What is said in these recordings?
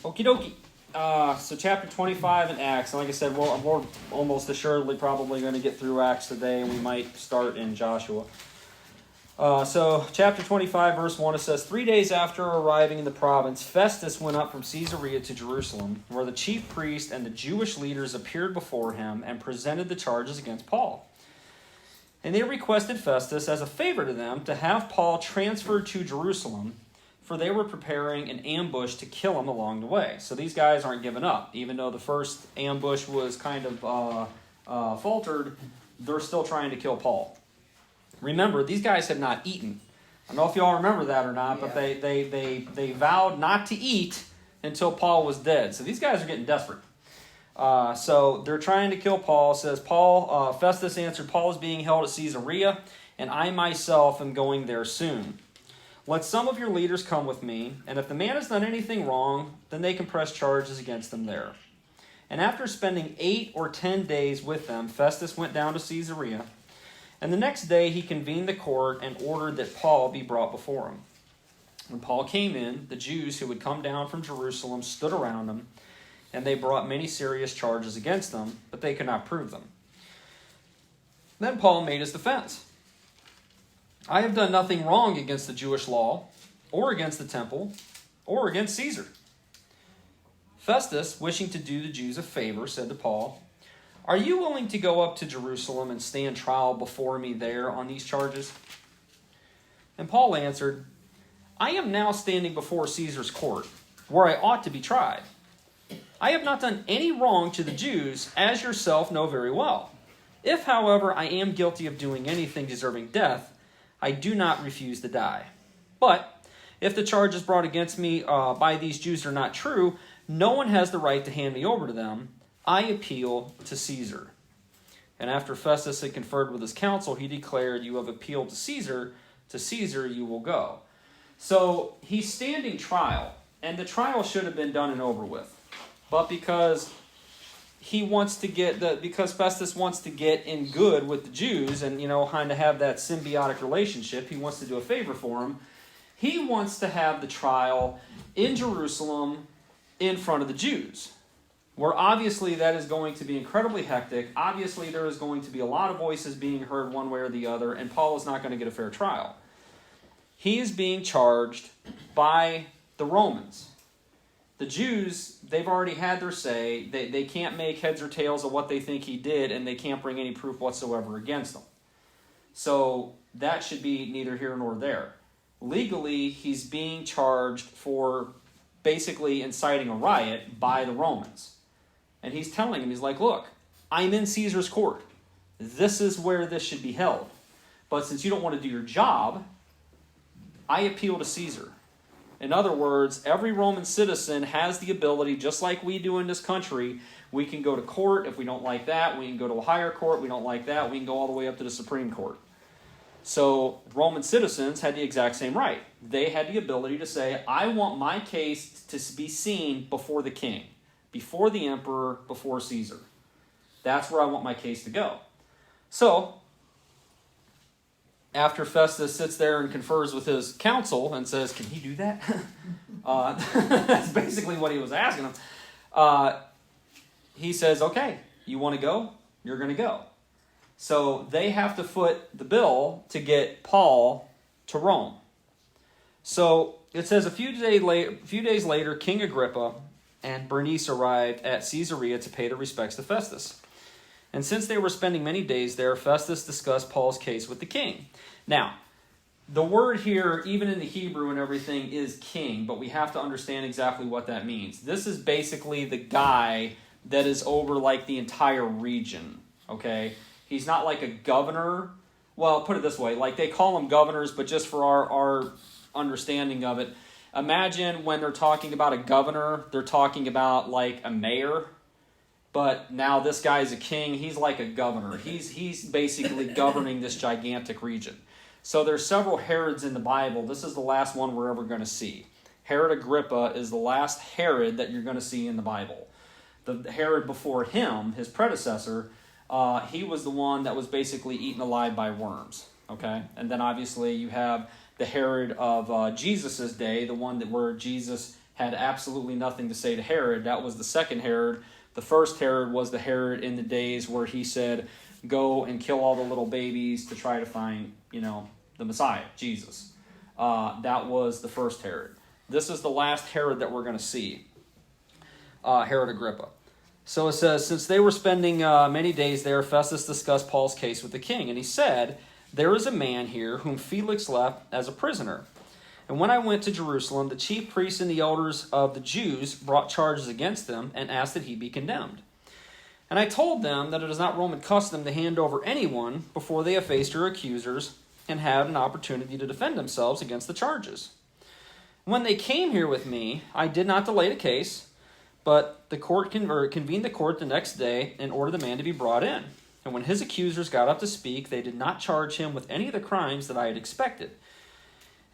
Okie dokie. So chapter 25 in Acts. And like I said, we're almost assuredly probably going to get through Acts today, and we might start in Joshua. So chapter 25, verse 1, it says, 3 days after arriving in the province, Festus went up from Caesarea to Jerusalem, where the chief priest and the Jewish leaders appeared before him and presented the charges against Paul. And they requested Festus, as a favor to them, to have Paul transferred to Jerusalem, for they were preparing an ambush to kill him along the way. So these guys aren't giving up. Even though the first ambush was kind of faltered, they're still trying to kill Paul. Remember, these guys had not eaten. I don't know if y'all remember that or not, but they vowed not to eat until Paul was dead. So these guys are getting desperate. So they're trying to kill Paul. It says, Festus answered, Paul is being held at Caesarea, and I myself am going there soon. Let some of your leaders come with me, and if the man has done anything wrong, then they can press charges against him there. And after spending 8 or 10 days with them, Festus went down to Caesarea. And the next day he convened the court and ordered that Paul be brought before him. When Paul came in, the Jews who had come down from Jerusalem stood around him, and they brought many serious charges against them, but they could not prove them. Then Paul made his defense. I have done nothing wrong against the Jewish law, or against the temple, or against Caesar. Festus, wishing to do the Jews a favor, said to Paul, are you willing to go up to Jerusalem and stand trial before me there on these charges? And Paul answered, I am now standing before Caesar's court, where I ought to be tried. I have not done any wrong to the Jews, as yourself know very well. If, however, I am guilty of doing anything deserving death, I do not refuse to die. But if the charges brought against me by these Jews are not true, no one has the right to hand me over to them. I appeal to Caesar. And after Festus had conferred with his council, he declared, you have appealed to Caesar you will go. So he's standing trial, and the trial should have been done and over with. But because because Festus wants to get in good with the Jews and, kind of have that symbiotic relationship, he wants to do a favor for them. He wants to have the trial in Jerusalem in front of the Jews, where obviously that is going to be incredibly hectic. Obviously there is going to be a lot of voices being heard one way or the other, and Paul is not going to get a fair trial. He is being charged by the Romans. The Jews, they've already had their say. They can't make heads or tails of what they think he did, and they can't bring any proof whatsoever against him. So that should be neither here nor there. Legally, he's being charged for basically inciting a riot by the Romans. And he's telling him, he's like, look, I'm in Caesar's court. This is where this should be held. But since you don't want to do your job, I appeal to Caesar. In other words, every Roman citizen has the ability, just like we do in this country, we can go to court. If we don't like that, we can go to a higher court. We don't like that, we can go all the way up to the Supreme Court. So Roman citizens had the exact same right. They had the ability to say, I want my case to be seen before the king, before the emperor, before Caesar. That's where I want my case to go. So after Festus sits there and confers with his council and says, can he do that? That's basically what he was asking him. He says, okay, you want to go? You're going to go. So they have to foot the bill to get Paul to Rome. So it says a few days later, King Agrippa and Bernice arrived at Caesarea to pay their respects to Festus. And since they were spending many days there, Festus discussed Paul's case with the king. Now, the word here, even in the Hebrew and everything, is king, but we have to understand exactly what that means. This is basically the guy that is over like the entire region, okay? He's not like a governor. Well, put it this way, like they call them governors, but just for our understanding of it, imagine when they're talking about a governor, they're talking about like a mayor. But now this guy is a king. He's like a governor. He's basically governing this gigantic region. So there's several Herods in the Bible. This is the last one we're ever going to see. Herod Agrippa is the last Herod that you're going to see in the Bible. The Herod before him, his predecessor, he was the one that was basically eaten alive by worms. Okay, and then obviously you have the Herod of Jesus' day, the one where Jesus had absolutely nothing to say to Herod. That was the second Herod. The first Herod was the Herod in the days where he said, go and kill all the little babies to try to find, the Messiah, Jesus. That was the first Herod. This is the last Herod that we're going to see, Herod Agrippa. So it says, since they were spending many days there, Festus discussed Paul's case with the king. And he said, there is a man here whom Felix left as a prisoner. And when I went to Jerusalem, the chief priests and the elders of the Jews brought charges against him and asked that he be condemned. And I told them that it is not Roman custom to hand over anyone before they have faced your accusers and had an opportunity to defend themselves against the charges. When they came here with me, I did not delay the case, but the court convened the court the next day and ordered the man to be brought in. And when his accusers got up to speak, they did not charge him with any of the crimes that I had expected.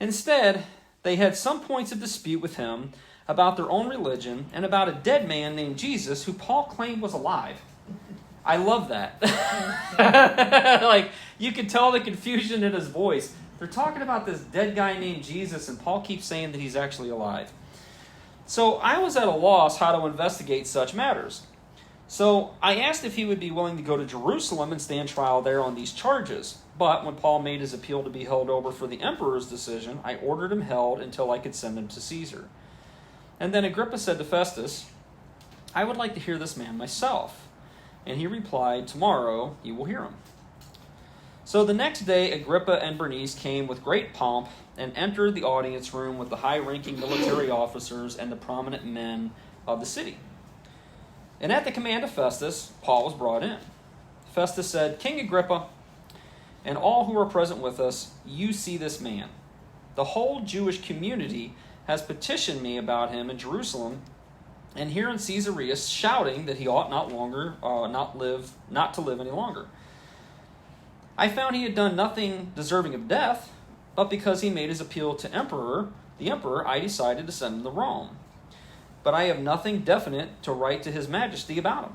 Instead, they had some points of dispute with him about their own religion and about a dead man named Jesus who Paul claimed was alive. I love that. Like, you can tell the confusion in his voice. They're talking about this dead guy named Jesus, and Paul keeps saying that he's actually alive. So I was at a loss how to investigate such matters. So I asked if he would be willing to go to Jerusalem and stand trial there on these charges. But when Paul made his appeal to be held over for the emperor's decision, I ordered him held until I could send him to Caesar. And then Agrippa said to Festus, I would like to hear this man myself. And he replied, tomorrow you will hear him. So the next day Agrippa and Bernice came with great pomp and entered the audience room with the high-ranking military officers and the prominent men of the city. And at the command of Festus, Paul was brought in. Festus said, King Agrippa, and all who are present with us, you see this man. The whole Jewish community has petitioned me about him in Jerusalem and here in Caesarea, shouting that he ought not to live any longer. I found he had done nothing deserving of death, but because he made his appeal to the emperor, I decided to send him to Rome. But I have nothing definite to write to his majesty about him.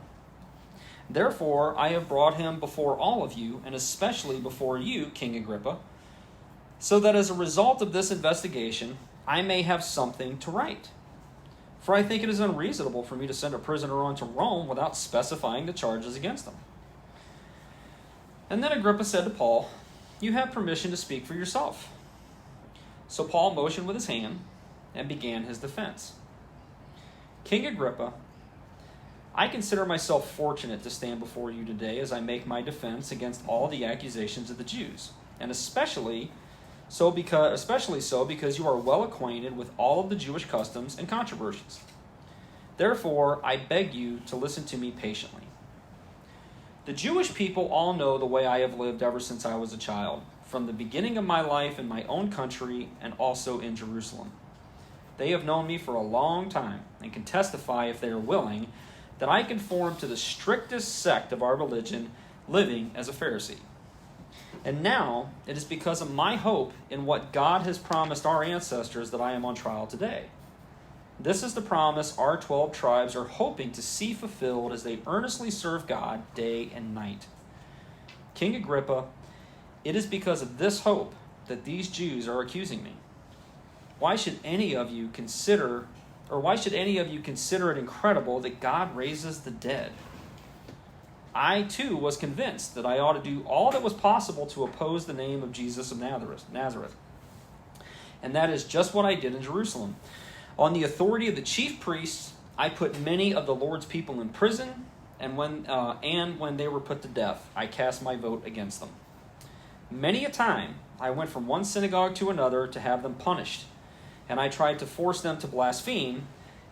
Therefore, I have brought him before all of you, and especially before you, King Agrippa, so that as a result of this investigation, I may have something to write. For I think it is unreasonable for me to send a prisoner on to Rome without specifying the charges against him. And then Agrippa said to Paul, you have permission to speak for yourself. So Paul motioned with his hand and began his defense. King Agrippa, I consider myself fortunate to stand before you today as I make my defense against all the accusations of the Jews, and especially so because you are well acquainted with all of the Jewish customs and controversies. Therefore, I beg you to listen to me patiently. The Jewish people all know the way I have lived ever since I was a child, from the beginning of my life in my own country and also in Jerusalem. They have known me for a long time and can testify, if they are willing, that I conform to the strictest sect of our religion, living as a Pharisee. And now it is because of my hope in what God has promised our ancestors that I am on trial today. This is the promise our 12 tribes are hoping to see fulfilled as they earnestly serve God day and night. King Agrippa, it is because of this hope that these Jews are accusing me. Why should any of you consider it incredible that God raises the dead? I, too, was convinced that I ought to do all that was possible to oppose the name of Jesus of Nazareth. And that is just what I did in Jerusalem. On the authority of the chief priests, I put many of the Lord's people in prison, and when they were put to death, I cast my vote against them. Many a time, I went from one synagogue to another to have them punished, and I tried to force them to blaspheme,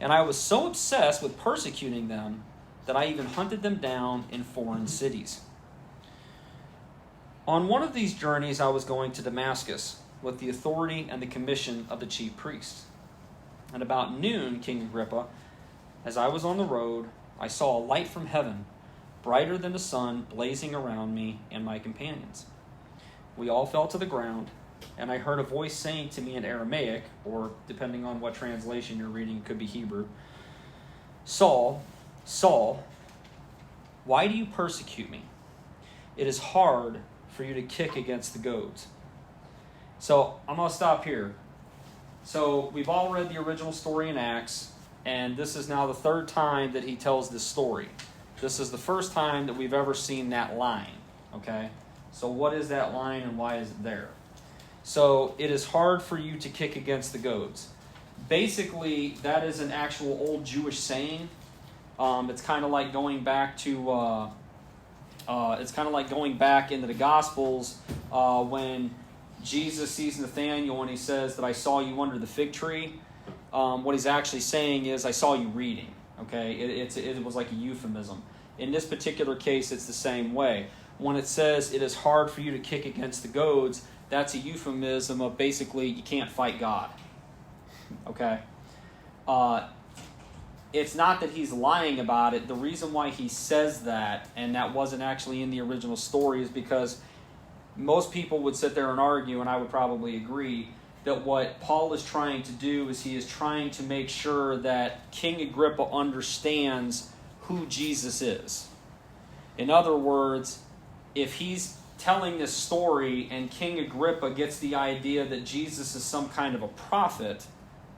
and I was so obsessed with persecuting them that I even hunted them down in foreign cities. On one of these journeys, I was going to Damascus with the authority and the commission of the chief priests. And about noon, King Agrippa, as I was on the road, I saw a light from heaven, brighter than the sun, blazing around me and my companions. We all fell to the ground, and I heard a voice saying to me in Aramaic, or depending on what translation you're reading, it could be Hebrew, Saul, Saul, why do you persecute me? It is hard for you to kick against the goads. So I'm going to stop here. So we've all read the original story in Acts, and this is now the third time that he tells this story. This is the first time that we've ever seen that line, okay? So what is that line and why is it there? So it is hard for you to kick against the goads. Basically, that is an actual old Jewish saying. It's kind of like going back to, into the Gospels when Jesus sees Nathanael and he says that I saw you under the fig tree. What he's actually saying is I saw you reading. Okay, it was like a euphemism. In this particular case, it's the same way. When it says it is hard for you to kick against the goads, that's a euphemism of basically you can't fight God. Okay? It's not that he's lying about it. The reason why he says that, and that wasn't actually in the original story, is because most people would sit there and argue, and I would probably agree, that what Paul is trying to do is he is trying to make sure that King Agrippa understands who Jesus is. In other words, if he's telling this story and King Agrippa gets the idea that Jesus is some kind of a prophet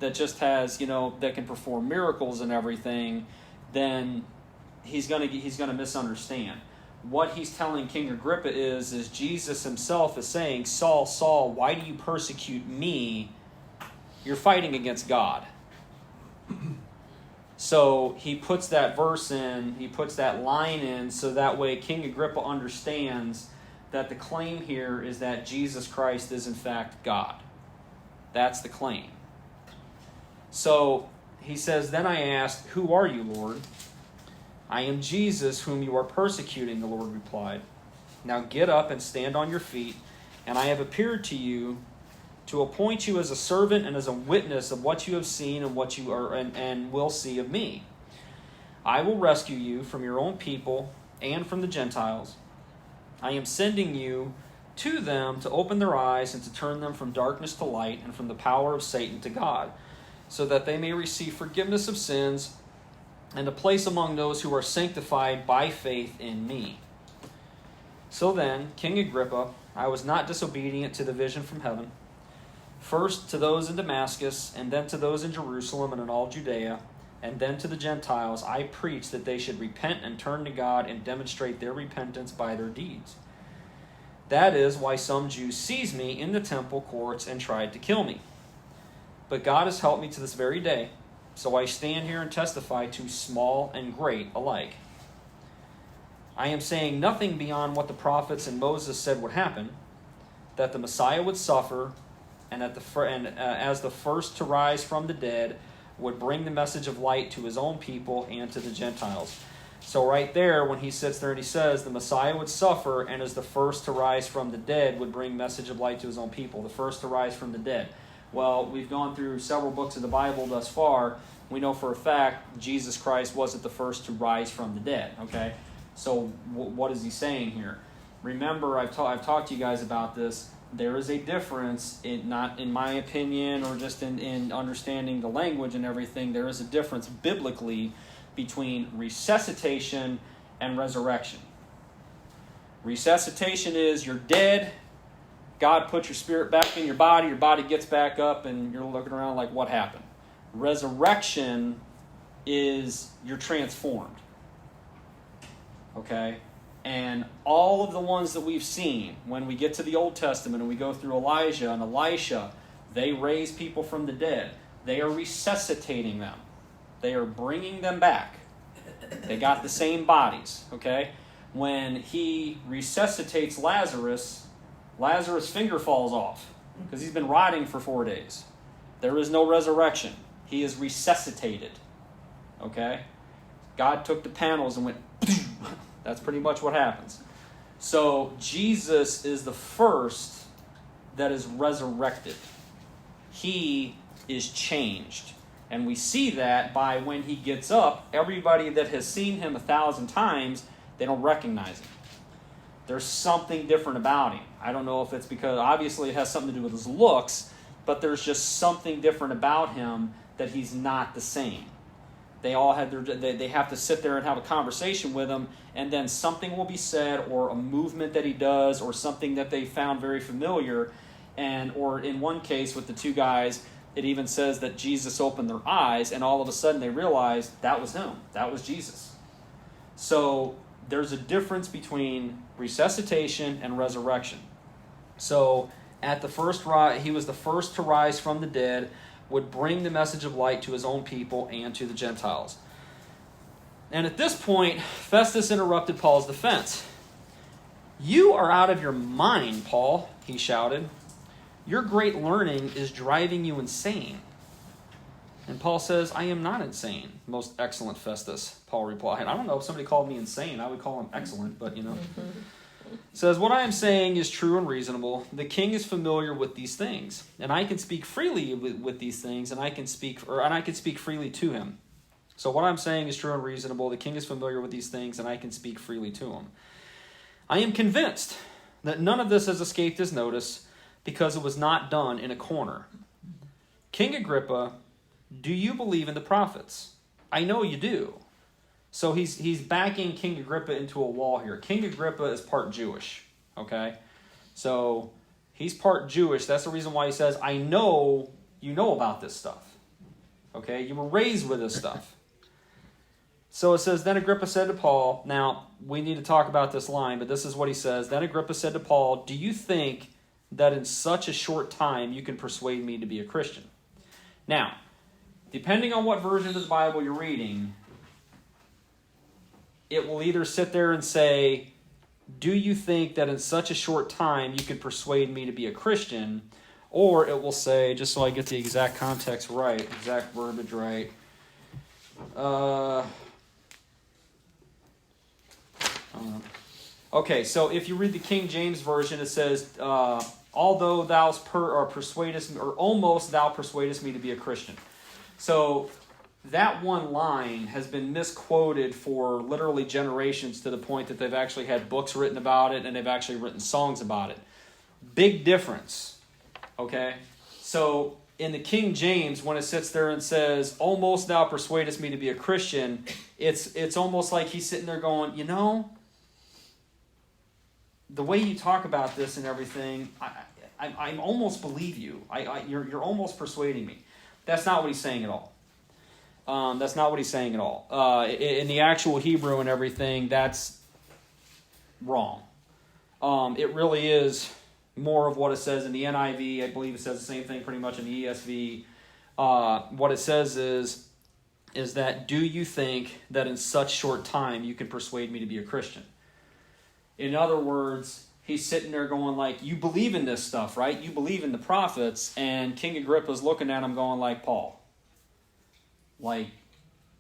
that just has, that can perform miracles and everything, then he's going to misunderstand. What he's telling King Agrippa is Jesus himself is saying, Saul, Saul, why do you persecute me? You're fighting against God. So he puts that verse in, he puts that line in, so that way King Agrippa understands that the claim here is that Jesus Christ is in fact God. That's the claim. So he says, then I asked, who are you, Lord? I am Jesus, whom you are persecuting, the Lord replied. Now get up and stand on your feet, and I have appeared to you to appoint you as a servant and as a witness of what you have seen and what you are and will see of me. I will rescue you from your own people and from the Gentiles. I am sending you to them to open their eyes and to turn them from darkness to light and from the power of Satan to God, so that they may receive forgiveness of sins and a place among those who are sanctified by faith in me. So then, King Agrippa, I was not disobedient to the vision from heaven. First to those in Damascus, and then to those in Jerusalem and in all Judea, and then to the Gentiles, I preached that they should repent and turn to God and demonstrate their repentance by their deeds. That is why some Jews seized me in the temple courts and tried to kill me. But God has helped me to this very day, so I stand here and testify to small and great alike. I am saying nothing beyond what the prophets and Moses said would happen, that the Messiah would suffer, and as the first to rise from the dead, would bring the message of light to his own people and to the Gentiles. So right there, when he sits there and he says the Messiah would suffer, and as the first to rise from the dead would bring message of light to his own people, the first to rise from the dead. Well, we've gone through several books of the Bible thus far. We know for a fact Jesus Christ wasn't the first to rise from the dead, okay? So what is he saying here? Remember, I've talked to you guys about this. There is a difference, not in my opinion or just in understanding the language and everything, there is a difference biblically between resuscitation and resurrection. Resuscitation is you're dead, God puts your spirit back in your body gets back up, and you're looking around like, what happened? Resurrection is you're transformed. Okay? And all of the ones that we've seen, when we get to the Old Testament and we go through Elijah and Elisha, they raise people from the dead. They are resuscitating them. They are bringing them back. They got the same bodies, okay? When he resuscitates Lazarus' finger falls off because he's been rotting for 4 days. There is no resurrection. He is resuscitated, okay? God took the panels and went... That's pretty much what happens. So Jesus is the first that is resurrected. He is changed. And we see that by when he gets up, everybody that has seen him 1,000 times, they don't recognize him. There's something different about him. I don't know if it's because, obviously it has something to do with his looks, but there's just something different about him that he's not the same. They all had they have to sit there and have a conversation with him, and then something will be said, or a movement that he does, or something that they found very familiar, or in one case with the two guys, it even says that Jesus opened their eyes, and all of a sudden they realized that was him. That was Jesus. So there's a difference between resuscitation and resurrection. So at the first he was the first to rise from the dead, would bring the message of light to his own people and to the Gentiles. And at this point, Festus interrupted Paul's defense. "You are out of your mind, Paul," he shouted. "Your great learning is driving you insane." And Paul says, "I am not insane, most excellent Festus," Paul replied. I don't know if somebody called me insane. I would call him excellent, but Says, "What I am saying is true and reasonable. The king is familiar with these things, and I can speak freely with these things, and I can speak freely to him. So what I'm saying is true and reasonable. The king is familiar with these things, and I can speak freely to him. I am convinced that none of this has escaped his notice because it was not done in a corner. King Agrippa, do you believe in the prophets? I know you do." So he's backing King Agrippa into a wall here. King Agrippa is part Jewish, okay? So he's part Jewish. That's the reason why he says, "I know you know about this stuff." Okay? You were raised with this stuff. So it says, "Then Agrippa said to Paul," now we need to talk about this line, but this is what he says. "Then Agrippa said to Paul, 'Do you think that in such a short time you can persuade me to be a Christian?'" Now, depending on what version of the Bible you're reading, it will either sit there and say, "Do you think that in such a short time you can persuade me to be a Christian?" Or it will say, just so I get the exact context right, exact verbiage right, okay, so if you read the King James Version, it says, "Although thou persuadest me, or almost thou persuadest me to be a Christian." So that one line has been misquoted for literally generations to the point that they've actually had books written about it and they've actually written songs about it. Big difference, okay? So in the King James, when it sits there and says, "Almost thou persuadest me to be a Christian," it's almost like he's sitting there going, the way you talk about this and everything, I almost believe you. You're almost persuading me. That's not what he's saying at all. That's not what he's saying at all. In the actual Hebrew and everything, that's wrong. It really is more of what it says in the NIV. I believe it says the same thing pretty much in the ESV. What it says is that, "Do you think that in such short time you can persuade me to be a Christian?" In other words, he's sitting there going like, "You believe in this stuff, right? You believe in the prophets." And King Agrippa's looking at him going like, "Paul, like,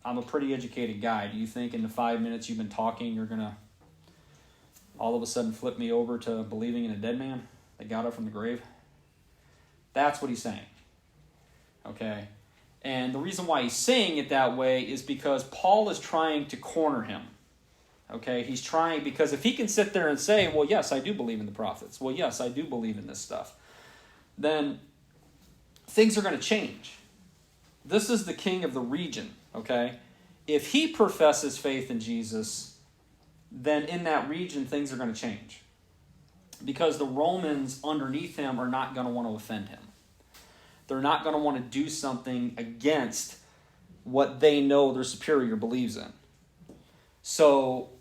I'm a pretty educated guy. Do you think in the 5 minutes you've been talking, you're going to all of a sudden flip me over to believing in a dead man that got up from the grave?" That's what he's saying. Okay? And the reason why he's saying it that way is because Paul is trying to corner him. Okay? He's trying, because if he can sit there and say, "Well, yes, I do believe in the prophets. Well, yes, I do believe in this stuff," then things are going to change. This is the king of the region, okay? If he professes faith in Jesus, then in that region things are going to change. Because the Romans underneath him are not going to want to offend him. They're not going to want to do something against what they know their superior believes in. So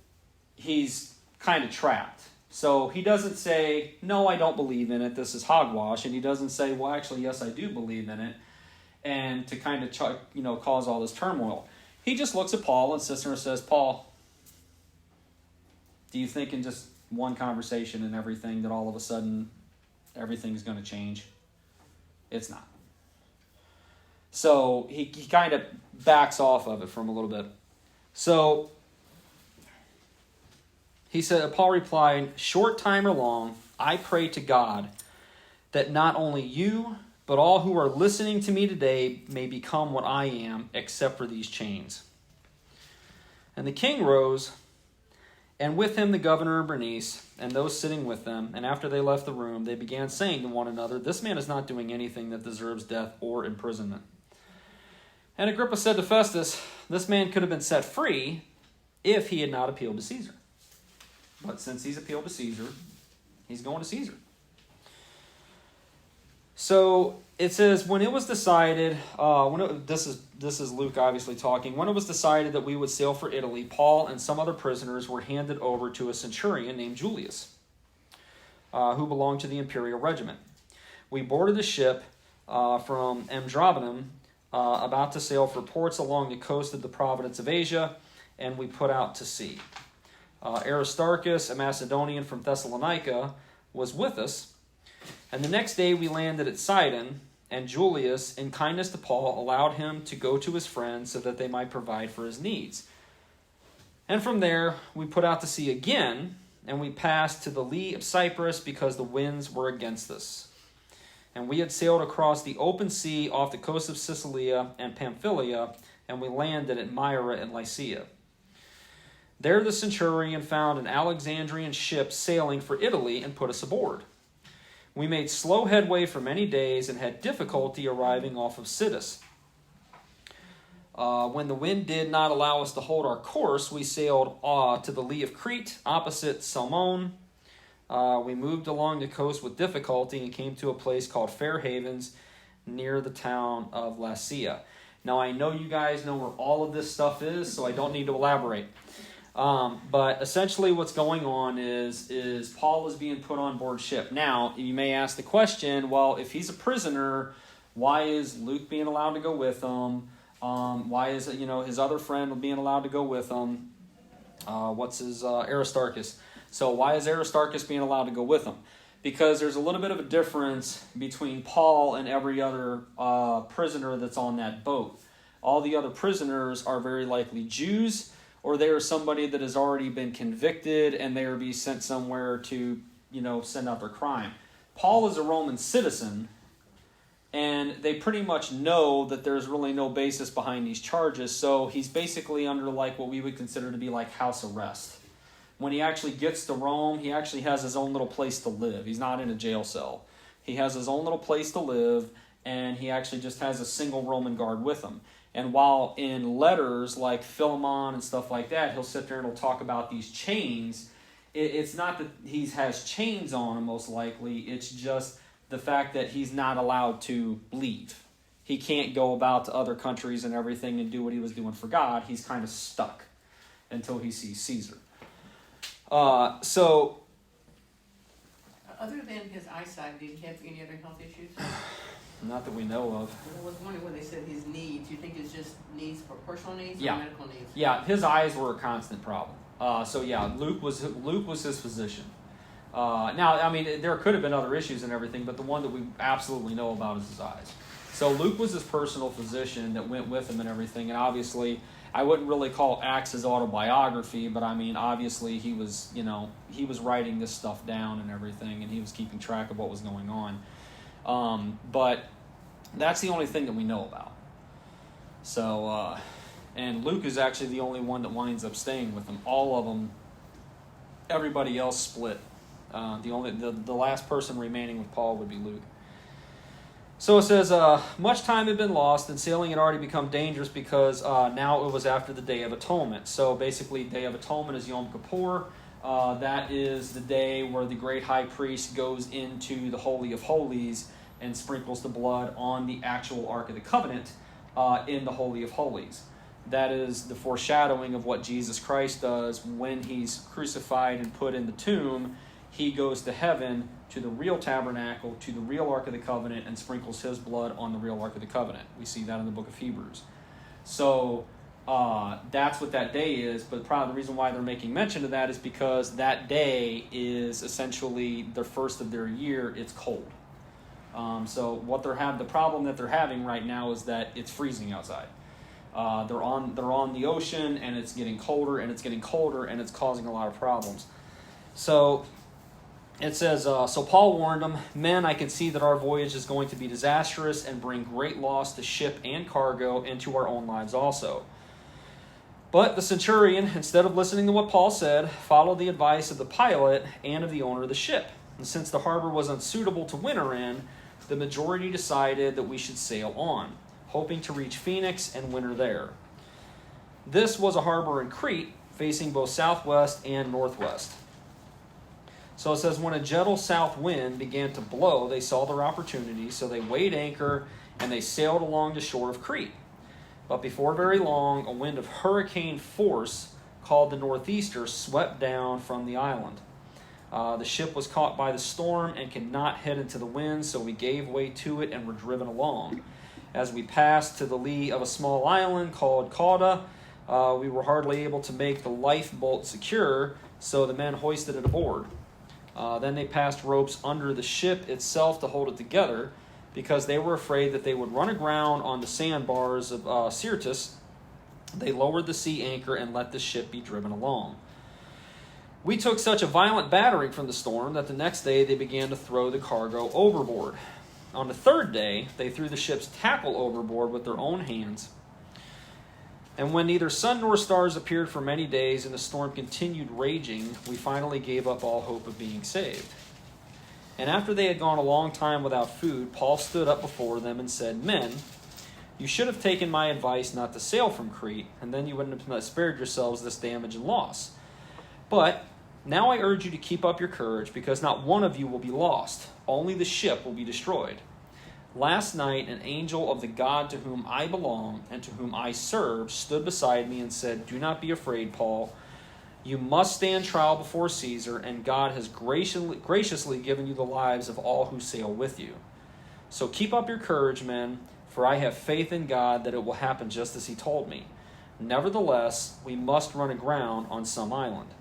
he's kind of trapped. So he doesn't say, "No, I don't believe in it. This is hogwash." And he doesn't say, "Well, actually, yes, I do believe in it." And to kind of cause all this turmoil. He just looks at Paul and sits there and says, "Paul, do you think in just one conversation and everything that all of a sudden everything's going to change?" It's not. So he kind of backs off of it from a little bit. So he said, Paul replied, "Short time or long, I pray to God that not only you, but all who are listening to me today may become what I am, except for these chains." And the king rose, and with him the governor of Bernice, and those sitting with them. And after they left the room, they began saying to one another, "This man is not doing anything that deserves death or imprisonment." And Agrippa said to Festus, "This man could have been set free if he had not appealed to Caesar. But since he's appealed to Caesar, he's going to Caesar." So it says, when it was decided, this is Luke obviously talking, when it was decided that we would sail for Italy, Paul and some other prisoners were handed over to a centurion named Julius, who belonged to the imperial regiment. We boarded the ship from Amdrobanum, about to sail for ports along the coast of the province of Asia, and we put out to sea. Aristarchus, a Macedonian from Thessalonica, was with us, and the next day we landed at Sidon, and Julius, in kindness to Paul, allowed him to go to his friends so that they might provide for his needs. And from there we put out to sea again, and we passed to the lee of Cyprus because the winds were against us. And we had sailed across the open sea off the coast of Sicilia and Pamphylia, and we landed at Myra in Lycia. There the centurion found an Alexandrian ship sailing for Italy and put us aboard. We made slow headway for many days and had difficulty arriving off of Cydus. When the wind did not allow us to hold our course, we sailed to the lee of Crete, opposite Salmone. We moved along the coast with difficulty and came to a place called Fair Havens near the town of Lasea. Now, I know you guys know where all of this stuff is, so I don't need to elaborate. But essentially what's going on is Paul is being put on board ship. Now, you may ask the question, well, if he's a prisoner, why is Luke being allowed to go with him? Why is his other friend being allowed to go with him? Aristarchus. So why is Aristarchus being allowed to go with him? Because there's a little bit of a difference between Paul and every other prisoner that's on that boat. All the other prisoners are very likely Jews, or they are somebody that has already been convicted and they are being sent somewhere to, send out their crime. Paul is a Roman citizen, and they pretty much know that there's really no basis behind these charges, so he's basically under what we would consider to be house arrest. When he actually gets to Rome, he actually has his own little place to live. He's not in a jail cell. He has his own little place to live, and he actually just has a single Roman guard with him. And while in letters like Philemon and stuff like that, he'll sit there and he'll talk about these chains, it's not that he has chains on him, most likely. It's just the fact that he's not allowed to leave. He can't go about to other countries and everything and do what he was doing for God. He's kind of stuck until he sees Caesar. Other than his eyesight, did he have any other health issues? Not that we know of. I was wondering when they said his needs. You think it's just needs for personal needs or medical needs? Yeah, his eyes were a constant problem. Luke was his physician. There could have been other issues and everything, but the one that we absolutely know about is his eyes. So Luke was his personal physician that went with him and everything, and obviously, I wouldn't really call Acts his autobiography, but obviously he was writing this stuff down and everything, and he was keeping track of what was going on. But that's the only thing that we know about. So, and Luke is actually the only one that winds up staying with him. All of them, everybody else split. The last person remaining with Paul would be Luke. So it says, much time had been lost and sailing had already become dangerous because now it was after the Day of Atonement. So basically, Day of Atonement is Yom Kippur. That is the day where the great high priest goes into the Holy of Holies and sprinkles the blood on the actual Ark of the Covenant in the Holy of Holies. That is the foreshadowing of what Jesus Christ does when he's crucified and put in the tomb. He goes to heaven, to the real tabernacle, to the real Ark of the Covenant, and sprinkles his blood on the real Ark of the Covenant. We see that in the book of Hebrews. So that's what that day is, but probably the reason why they're making mention of that is because that day is essentially the first of their year. It's cold. So the problem that they're having right now is that it's freezing outside. They're on the ocean, and it's getting colder, and it's getting colder, and it's causing a lot of problems. So it says, so Paul warned them, "Men, I can see that our voyage is going to be disastrous and bring great loss to ship and cargo and to our own lives also." But the centurion, instead of listening to what Paul said, followed the advice of the pilot and of the owner of the ship. And since the harbor was unsuitable to winter in, the majority decided that we should sail on, hoping to reach Phoenix and winter there. This was a harbor in Crete, facing both southwest and northwest. So it says, when a gentle south wind began to blow, they saw their opportunity, so they weighed anchor, and they sailed along the shore of Crete. But before very long, a wind of hurricane force, called the northeaster, swept down from the island. The ship was caught by the storm and could not head into the wind, so we gave way to it and were driven along. As we passed to the lee of a small island called Cauda, we were hardly able to make the lifeboat secure, so the men hoisted it aboard. Then they passed ropes under the ship itself to hold it together, because they were afraid that they would run aground on the sandbars of Syrtis. They lowered the sea anchor and let the ship be driven along. We took such a violent battering from the storm that the next day they began to throw the cargo overboard. On the third day, they threw the ship's tackle overboard with their own hands. And when neither sun nor stars appeared for many days and the storm continued raging, we finally gave up all hope of being saved. And after they had gone a long time without food, Paul stood up before them and said, "Men, you should have taken my advice not to sail from Crete, and then you wouldn't have spared yourselves this damage and loss. But now I urge you to keep up your courage, because not one of you will be lost. Only the ship will be destroyed. Last night, an angel of the God to whom I belong and to whom I serve stood beside me and said, 'Do not be afraid, Paul. You must stand trial before Caesar, and God has graciously given you the lives of all who sail with you. So keep up your courage, men, for I have faith in God that it will happen just as he told me. Nevertheless, we must run aground on some island.'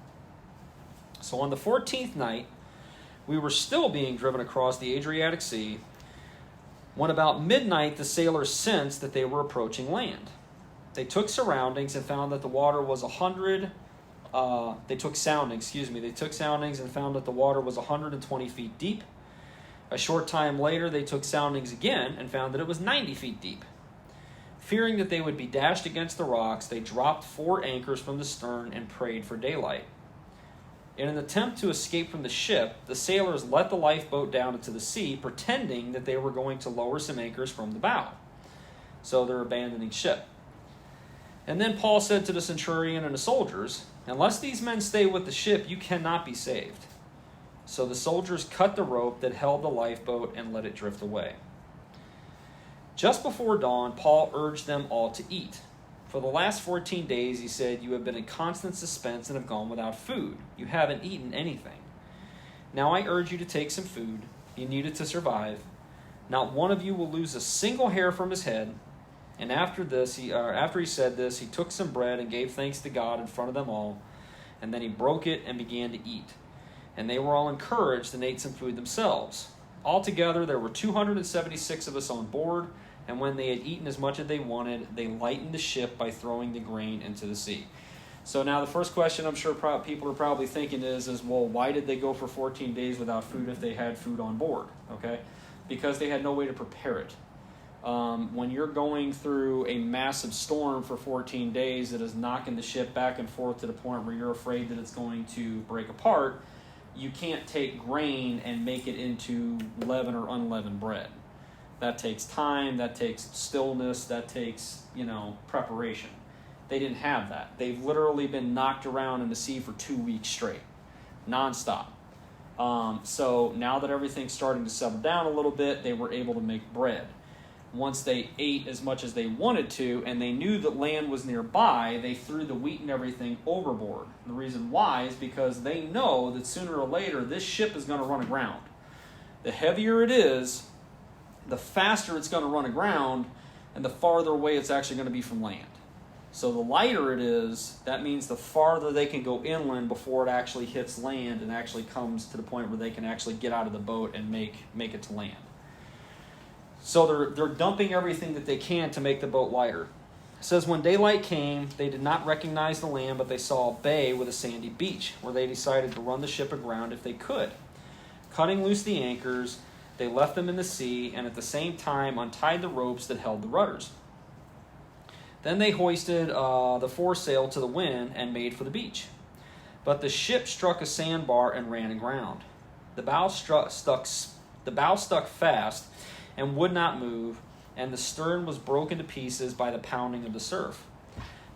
So on the 14th night, we were still being driven across the Adriatic Sea, when about midnight the sailors sensed that they were approaching land. They took soundings and found that the water was 120 feet deep. A short time later, they took soundings again and found that it was 90 feet deep. Fearing that they would be dashed against the rocks, they dropped 4 anchors from the stern and prayed for daylight. In an attempt to escape from the ship, the sailors let the lifeboat down into the sea, pretending that they were going to lower some anchors from the bow. So they're abandoning ship. And then Paul said to the centurion and the soldiers, 'Unless these men stay with the ship, you cannot be saved.' So the soldiers cut the rope that held the lifeboat and let it drift away. Just before dawn, Paul urged them all to eat. For the last 14 days, he said, 'You have been in constant suspense and have gone without food. You haven't eaten anything. Now I urge you to take some food. You need it to survive. Not one of you will lose a single hair from his head.' And after he said this, he took some bread and gave thanks to God in front of them all. And then he broke it and began to eat. And they were all encouraged and ate some food themselves. Altogether, there were 276 of us on board. And when they had eaten as much as they wanted, they lightened the ship by throwing the grain into the sea." So now the first question I'm sure people are probably thinking is, well, why did they go for 14 days without food if they had food on board? Okay, because they had no way to prepare it. When you're going through a massive storm for 14 days that is knocking the ship back and forth to the point where you're afraid that it's going to break apart, you can't take grain and make it into leaven or unleavened bread. That takes time, that takes stillness, that takes, preparation. They didn't have that. They've literally been knocked around in the sea for 2 weeks straight, nonstop. So now that everything's starting to settle down a little bit, they were able to make bread. Once they ate as much as they wanted to, and they knew that land was nearby, they threw the wheat and everything overboard. The reason why is because they know that sooner or later this ship is going to run aground. The heavier it is, the faster it's going to run aground, and the farther away it's actually going to be from land. So the lighter it is, that means the farther they can go inland before it actually hits land and actually comes to the point where they can actually get out of the boat and make it to land. So they're dumping everything that they can to make the boat lighter. It says, when daylight came, they did not recognize the land, but they saw a bay with a sandy beach, where they decided to run the ship aground if they could. Cutting loose the anchors, they left them in the sea, and at the same time untied the ropes that held the rudders. Then they hoisted the foresail to the wind and made for the beach. But the ship struck a sandbar and ran aground. The bow stuck fast and would not move, and the stern was broken to pieces by the pounding of the surf.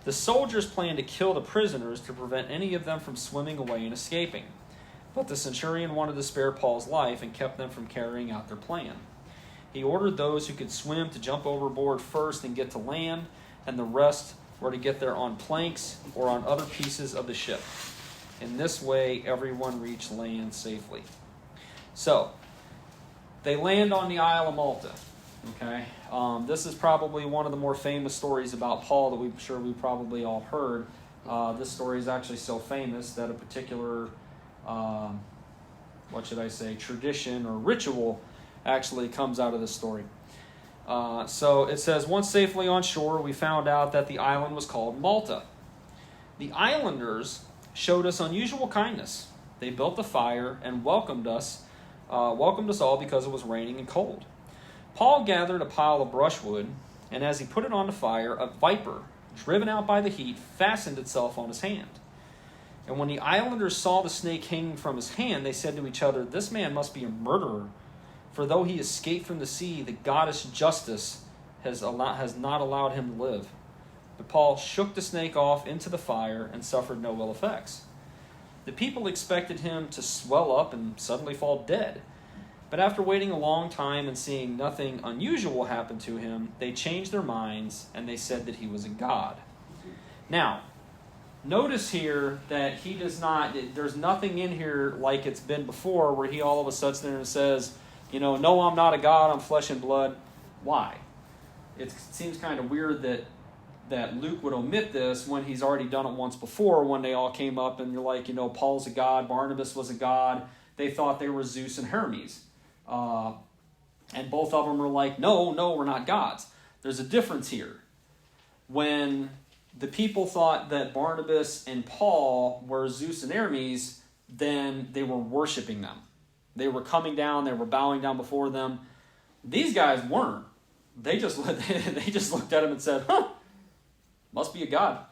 The soldiers planned to kill the prisoners to prevent any of them from swimming away and escaping. But the centurion wanted to spare Paul's life and kept them from carrying out their plan. He ordered those who could swim to jump overboard first and get to land, and the rest were to get there on planks or on other pieces of the ship. In this way, everyone reached land safely. So, they land on the Isle of Malta. Okay, this is probably one of the more famous stories about Paul that we've probably all heard. This story is actually so famous that a particular, tradition or ritual actually comes out of this story. So it says, once safely on shore, we found out that the island was called Malta. The islanders showed us unusual kindness. They built a fire and welcomed us all because it was raining and cold. Paul gathered a pile of brushwood, and as he put it on the fire, a viper, driven out by the heat, fastened itself on his hand. And when the islanders saw the snake hanging from his hand, they said to each other, "This man must be a murderer, for though he escaped from the sea, the goddess Justice has not allowed him to live." But Paul shook the snake off into the fire and suffered no ill effects. The people expected him to swell up and suddenly fall dead. But after waiting a long time and seeing nothing unusual happen to him, they changed their minds and they said that he was a god. Now, notice here that he does not, there's nothing in here like it's been before where he all of a sudden sits there and says, no, I'm not a god, I'm flesh and blood. Why? It seems kind of weird that Luke would omit this when he's already done it once before when they all came up and you're like, Paul's a god, Barnabas was a god. They thought they were Zeus and Hermes. And both of them were like, no, we're not gods. There's a difference here. When the people thought that Barnabas and Paul were Zeus and Hermes, then they were worshiping them. They were coming down, they were bowing down before them. These guys weren't. They just looked at him and said, must be a god.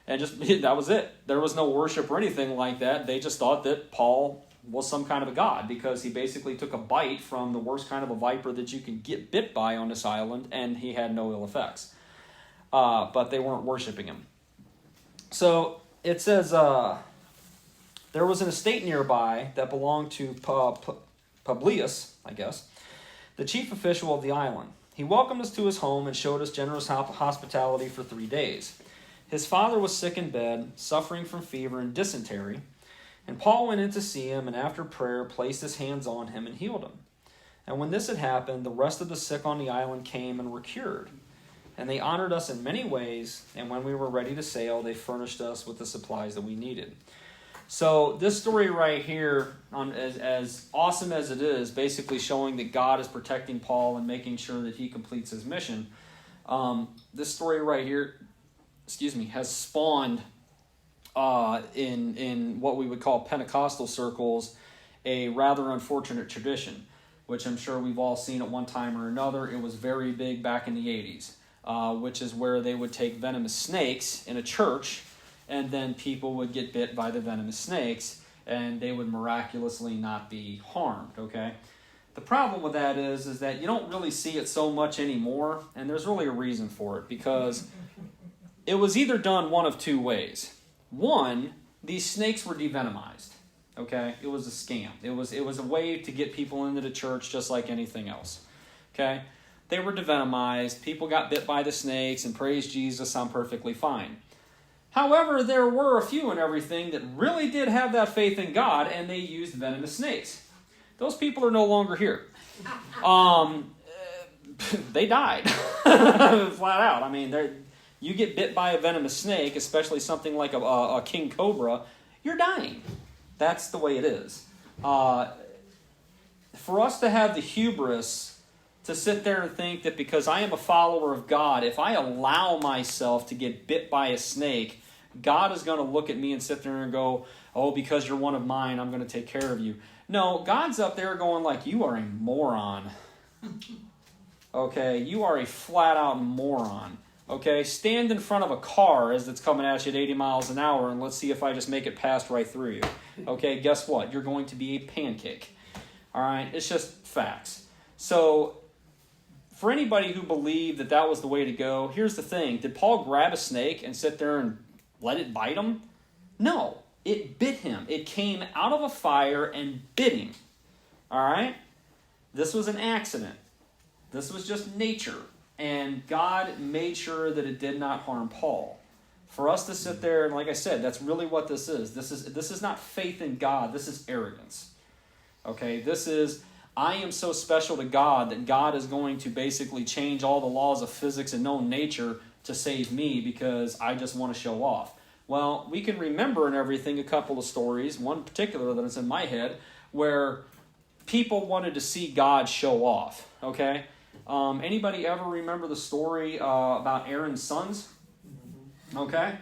And that was it. There was no worship or anything like that. They just thought that Paul was some kind of a god because he basically took a bite from the worst kind of a viper that you can get bit by on this island, and he had no ill effects. But they weren't worshiping him. So it says there was an estate nearby that belonged to Publius, I guess, the chief official of the island. He welcomed us to his home and showed us generous hospitality for 3 days. His father was sick in bed, suffering from fever and dysentery, and Paul went in to see him, and after prayer placed his hands on him and healed him. And when this had happened, the rest of the sick on the island came and were cured. And they honored us in many ways, and when we were ready to sail, they furnished us with the supplies that we needed. So this story right here, as awesome as it is, basically showing that God is protecting Paul and making sure that he completes his mission. This story right here, has spawned in what we would call Pentecostal circles a rather unfortunate tradition, which I'm sure we've all seen at one time or another. It was very big back in the 80s, which is where they would take venomous snakes in a church, and then people would get bit by the venomous snakes, and they would miraculously not be harmed, okay? The problem with that is that you don't really see it so much anymore, and there's really a reason for it, because it was either done one of two ways. One, these snakes were devenomized, okay? It was a scam. It was a way to get people into the church just like anything else, okay? They were devenomized. People got bit by the snakes, and praise Jesus, I'm perfectly fine. However, there were a few and everything that really did have that faith in God, and they used venomous snakes. Those people are no longer here. They died, flat out. I mean, you get bit by a venomous snake, especially something like a king cobra, you're dying. That's the way it is. For us to have the hubris to sit there and think that because I am a follower of God, if I allow myself to get bit by a snake, God is going to look at me and sit there and go, oh, because you're one of mine, I'm going to take care of you. No, God's up there going like, you are a moron. Okay, you are a flat-out moron. Okay, stand in front of a car as it's coming at you at 80 miles an hour, and let's see if I just make it pass right through you. Okay, guess what? You're going to be a pancake. All right, it's just facts. So for anybody who believed that that was the way to go, here's the thing. Did Paul grab a snake and sit there and let it bite him? No. It bit him. It came out of a fire and bit him. All right? This was an accident. This was just nature. And God made sure that it did not harm Paul. For us to sit there, and like I said, that's really what this is. This is not faith in God. This is arrogance. Okay? This is, I am so special to God that God is going to basically change all the laws of physics and known nature to save me because I just want to show off. Well, we can remember in everything a couple of stories, one particular that is in my head, where people wanted to see God show off, okay? Anybody ever remember the story about Aaron's sons? Okay?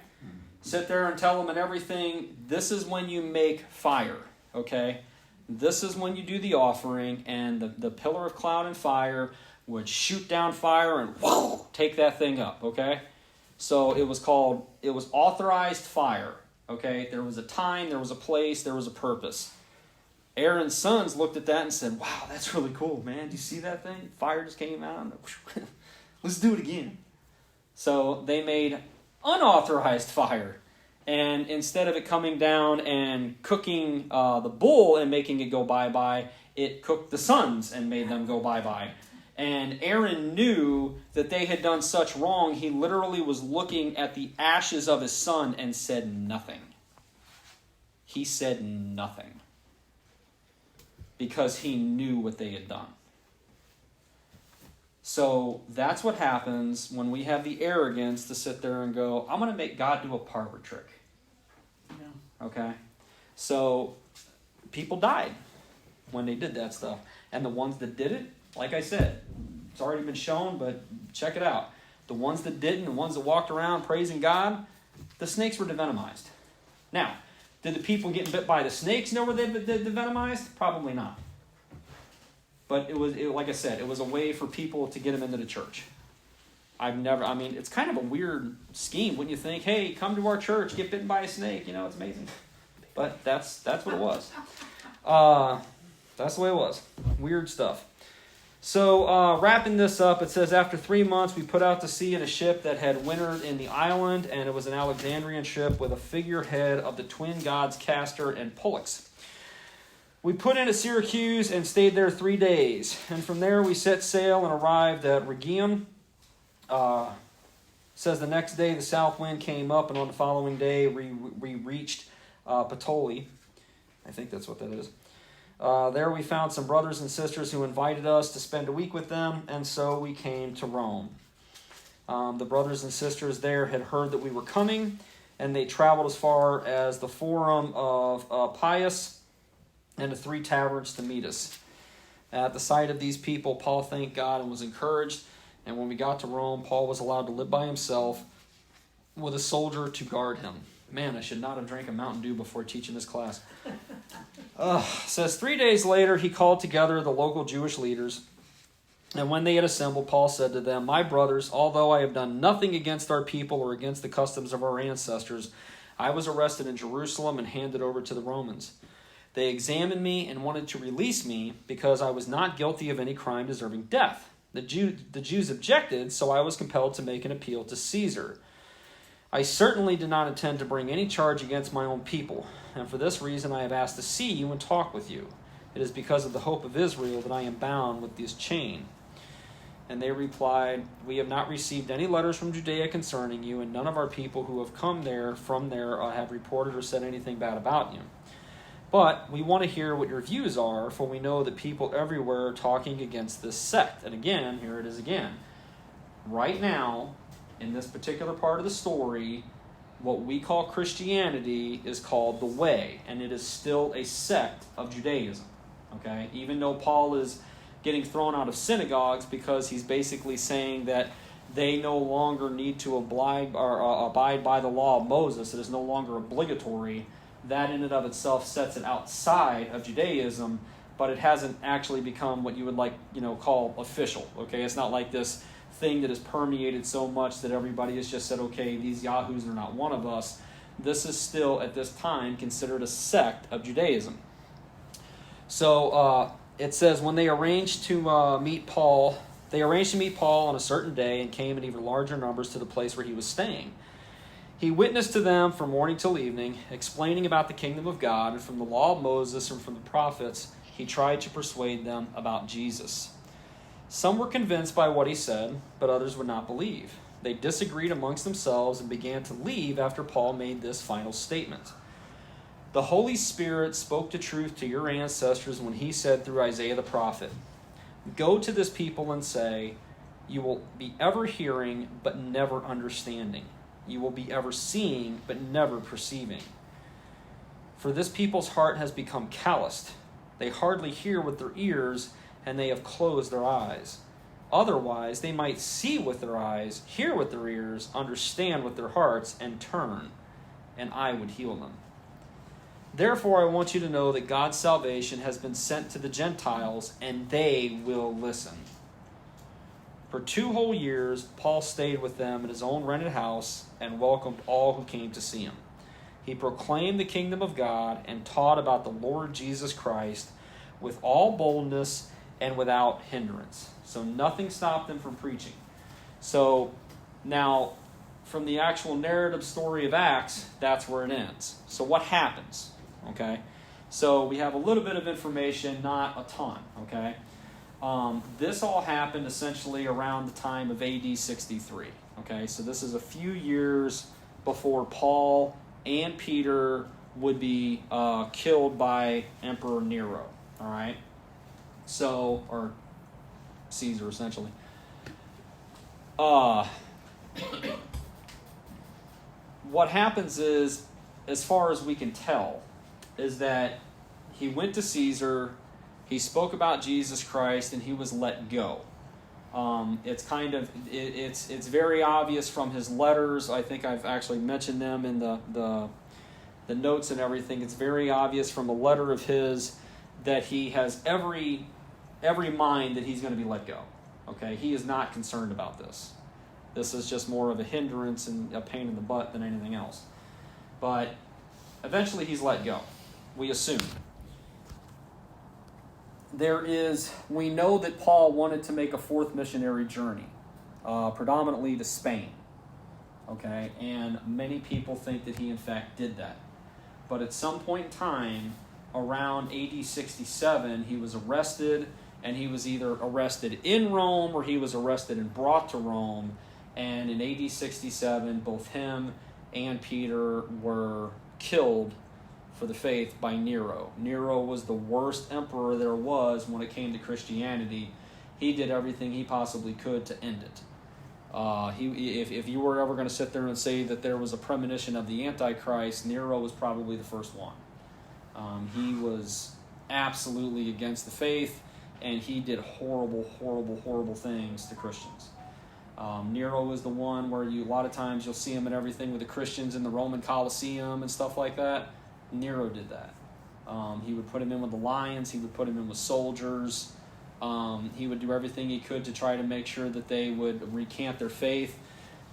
Sit there and tell them and everything, this is when you make fire, okay? This is when you do the offering, and the pillar of cloud and fire would shoot down fire and whoa, take that thing up, okay? So it was authorized fire, okay? There was a time, there was a place, there was a purpose. Aaron's sons looked at that and said, wow, that's really cool, man. Do you see that thing? Fire just came out. Let's do it again. So they made unauthorized fire. And instead of it coming down and cooking the bull and making it go bye-bye, it cooked the sons and made them go bye-bye. And Aaron knew that they had done such wrong, he literally was looking at the ashes of his son and said nothing. He said nothing. Because he knew what they had done. So that's what happens when we have the arrogance to sit there and go, I'm going to make God do a parlor trick. Yeah. Okay? So people died when they did that stuff. And the ones that did it, like I said, it's already been shown, but check it out. The ones that didn't, the ones that walked around praising God, the snakes were devenomized. Now, did the people getting bit by the snakes know where they devenomized? Probably not. But like I said, it was a way for people to get them into the church. It's kind of a weird scheme, wouldn't you think? Hey, come to our church, get bitten by a snake. It's amazing. But that's what it was. That's the way it was. Weird stuff. So, wrapping this up, it says, after 3 months, we put out to sea in a ship that had wintered in the island, and it was an Alexandrian ship with a figurehead of the twin gods Castor and Pollux. We put in at Syracuse and stayed there 3 days, and from there we set sail and arrived at Rhegium. Says the next day the south wind came up, and on the following day we reached Puteoli. I think that's what that is. There we found some brothers and sisters who invited us to spend a week with them, and so we came to Rome. The brothers and sisters there had heard that we were coming, and they traveled as far as the Forum of Pius and the 3 taverns to meet us. At the sight of these people, Paul thanked God and was encouraged, and when we got to Rome, Paul was allowed to live by himself with a soldier to guard him. Man, I should not have drank a Mountain Dew before teaching this class. Says 3 days later, he called together the local Jewish leaders. And when they had assembled, Paul said to them, my brothers, although I have done nothing against our people or against the customs of our ancestors, I was arrested in Jerusalem and handed over to the Romans. They examined me and wanted to release me because I was not guilty of any crime deserving death. The Jews objected, so I was compelled to make an appeal to Caesar. I certainly did not intend to bring any charge against my own people, and for this reason I have asked to see you and talk with you. It is because of the hope of Israel that I am bound with this chain. And they replied, we have not received any letters from Judea concerning you, and none of our people who have come from there have reported or said anything bad about you. But we want to hear what your views are, for we know that people everywhere are talking against this sect. And again, here it is again. Right now, in this particular part of the story, what we call Christianity is called the Way, and it is still a sect of Judaism. Okay, even though Paul is getting thrown out of synagogues because he's basically saying that they no longer need to abide by the law of Moses. It is no longer obligatory. That in and of itself sets it outside of Judaism, but it hasn't actually become what you would call official. Okay, it's not like this thing that has permeated so much that everybody has just said, okay, these yahoos are not one of us. This is still, at this time, considered a sect of Judaism. So it says, when they arranged to meet Paul on a certain day and came in even larger numbers to the place where he was staying. He witnessed to them from morning till evening, explaining about the kingdom of God, and from the law of Moses and from the prophets, he tried to persuade them about Jesus. Some were convinced by what he said, but others would not believe. They disagreed amongst themselves and began to leave after Paul made this final statement. The Holy Spirit spoke the truth to your ancestors when he said through Isaiah the prophet, "Go to this people and say, you will be ever hearing but never understanding. You will be ever seeing but never perceiving. For this people's heart has become calloused. They hardly hear with their ears, and they have closed their eyes. Otherwise, they might see with their eyes, hear with their ears, understand with their hearts, and turn, and I would heal them. Therefore, I want you to know that God's salvation has been sent to the Gentiles, and they will listen." For 2 whole years, Paul stayed with them in his own rented house and welcomed all who came to see him. He proclaimed the kingdom of God and taught about the Lord Jesus Christ with all boldness and without hindrance. So nothing stopped him from preaching. So now, from the actual narrative story of Acts, that's where it ends. So what happens? Okay, so we have a little bit of information, not a ton. Okay, this all happened essentially around the time of AD 63. Okay, so this is a few years before Paul and Peter would be killed by Emperor Nero. All right, so, or Caesar essentially. What happens is, as far as we can tell, is that he went to Caesar, he spoke about Jesus Christ, and he was let go. It's very obvious from his letters. I think I've actually mentioned them in the notes and everything. It's very obvious from a letter of his that he has every mind that he's going to be let go. Okay, he is not concerned about this. This is just more of a hindrance and a pain in the butt than anything else. But eventually he's let go, we assume. We know that Paul wanted to make a 4th missionary journey, predominantly to Spain. Okay, and many people think that he in fact did that. But at some point in time, around AD 67, he was arrested, and he was either arrested in Rome or he was arrested and brought to Rome. And in AD 67, both him and Peter were killed for the faith by Nero. Nero was the worst emperor there was when it came to Christianity. He did everything he possibly could to end it. If you were ever going to sit there and say that there was a premonition of the Antichrist, Nero was probably the first one. He was absolutely against the faith, and he did horrible, horrible, horrible things to Christians. Nero was the one where a lot of times you'll see him and everything with the Christians in the Roman Colosseum and stuff like that. Nero did that. He would put him in with the lions. He would put him in with soldiers. He would do everything he could to try to make sure that they would recant their faith.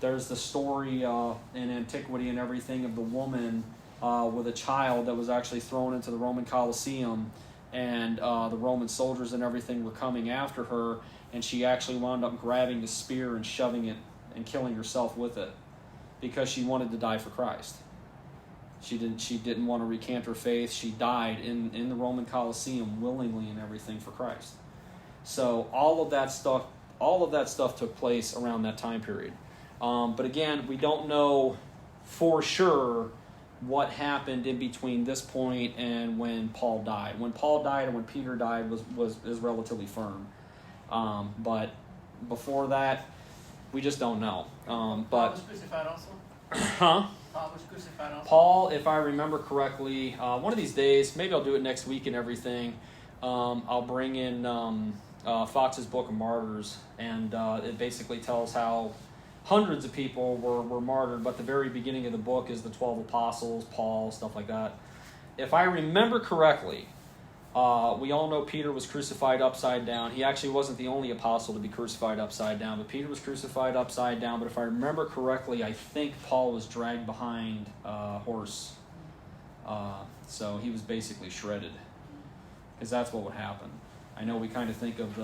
There's the story in antiquity and everything of the woman with a child that was actually thrown into the Roman Colosseum, and the Roman soldiers and everything were coming after her, and she actually wound up grabbing the spear and shoving it and killing herself with it because she wanted to die for Christ. She didn't want to recant her faith. She died in the Roman Colosseum willingly and everything for Christ. So all of that stuff took place around that time period. But again, we don't know for sure what happened in between this point and when Paul died. When Paul died and when Peter died is relatively firm. But before that, we just don't know. Paul was crucified also? Huh? Paul was crucified also? Paul, if I remember correctly, one of these days, maybe I'll do it next week and everything, I'll bring in Fox's Book of Martyrs, and it basically tells how hundreds of people were martyred, but the very beginning of the book is the 12 apostles, Paul, stuff like that. If I remember correctly, we all know Peter was crucified upside down. He actually wasn't the only apostle to be crucified upside down, but Peter was crucified upside down. But if I remember correctly, I think Paul was dragged behind a horse. So he was basically shredded, because that's what would happen. I know we kind of think of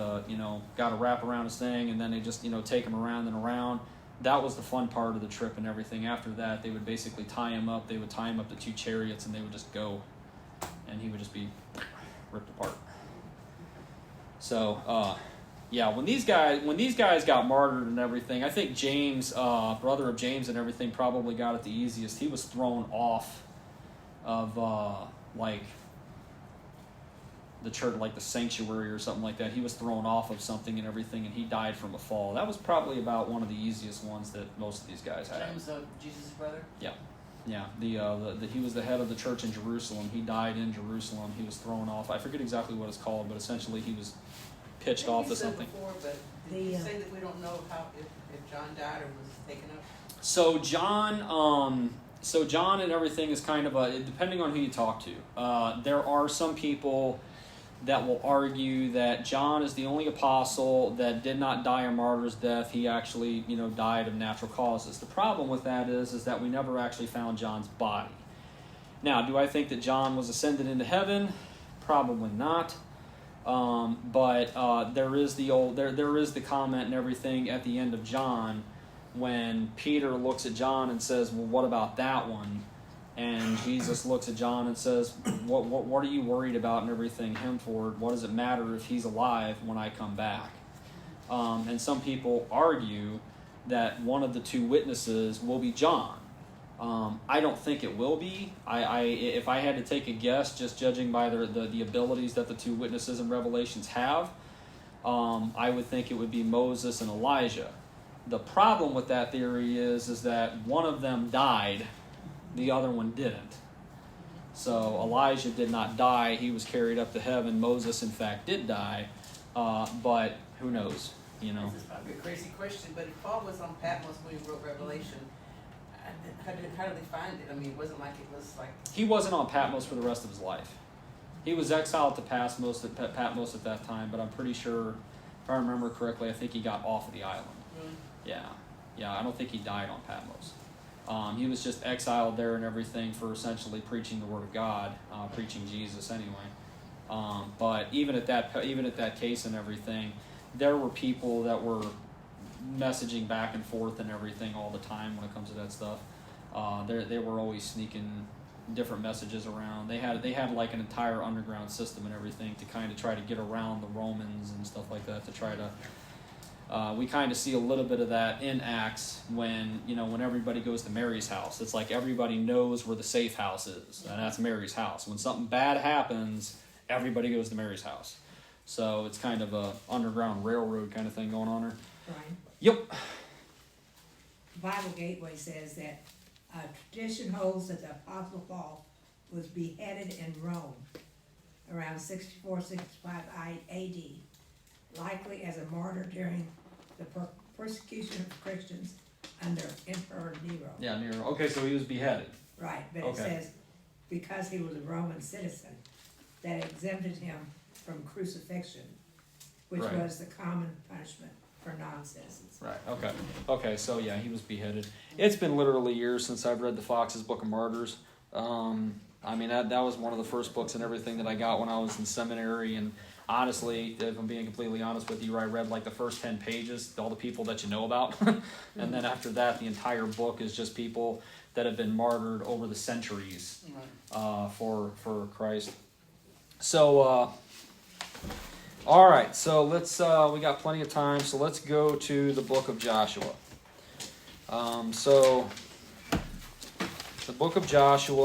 got to wrap around his thing, and then they just, take him around and around. that was the fun part of the trip and everything. After that, they would basically tie him up. They would tie him up to 2 chariots, and they would just go, and he would just be ripped apart. So, yeah, when these guys got martyred and everything, I think James, brother of James and everything, probably got it the easiest. He was thrown off of like the church, like the sanctuary or something like that. He was thrown off of something and everything, and he died from a fall. That was probably about one of the easiest ones that most of these guys had. James, Jesus' brother? Yeah. Yeah, he was the head of the church in Jerusalem. He died in Jerusalem. He was thrown off. I forget exactly what it's called, but essentially he was pitched off to something. Before, but you say that we don't know how if John died or was taken up. So John and everything is kind of depending on who you talk to. There are some people that will argue that John is the only apostle that did not die a martyr's death. He actually, died of natural causes. The problem with that is that we never actually found John's body. Now, do I think that John was ascended into heaven? Probably not. But there is the comment and everything at the end of John when Peter looks at John and says, "Well, what about that one?" And Jesus looks at John and says, what are you worried about and everything, him for? What does it matter if he's alive when I come back? And some people argue that one of the 2 witnesses will be John. I don't think it will be. If I had to take a guess, just judging by the abilities that the 2 witnesses in Revelations have, I would think it would be Moses and Elijah. The problem with that theory is that one of them died, the other one didn't. So Elijah did not die. He was carried up to heaven. Moses, in fact, did die. But who knows? This is probably a crazy question, but if Paul was on Patmos when he wrote Revelation, how did they find it? I mean, it wasn't like it was like... He wasn't on Patmos for the rest of his life. He was exiled to Patmos at that time, but I'm pretty sure, if I remember correctly, I think he got off of the island. Really? Yeah, I don't think he died on Patmos. He was just exiled there and everything for essentially preaching the word of God, preaching Jesus anyway. But even at that case and everything, there were people that were messaging back and forth and everything all the time when it comes to that stuff. They were always sneaking different messages around. They had like an entire underground system and everything to kind of try to get around the Romans and stuff like that, to try to... we kind of see a little bit of that in Acts when everybody goes to Mary's house. It's like everybody knows where the safe house is, and that's Mary's house. When something bad happens, everybody goes to Mary's house. So it's kind of a underground railroad kind of thing going on there. Brian? Yep. Bible Gateway says that tradition holds that the Apostle Paul was beheaded in Rome around 64-65 AD. Likely as a martyr during the persecution of Christians under Emperor Nero. Yeah, Nero. Okay, so he was beheaded. Right, but Okay. it says because he was a Roman citizen, that exempted him from crucifixion, which Right. was the common punishment for non-citizens. Right. Okay. So yeah, he was beheaded. It's been literally years since I've read the Fox's Book of Martyrs. I mean that was one of the first books and everything that I got when I was in seminary. And honestly, if I'm being completely honest with you, I read like the first 10 pages, all the people that you know about, and then after that, the entire book is just people that have been martyred over the centuries for Christ. So. All right, so let's. We got plenty of time, so let's go to the book of Joshua. So, the book of Joshua.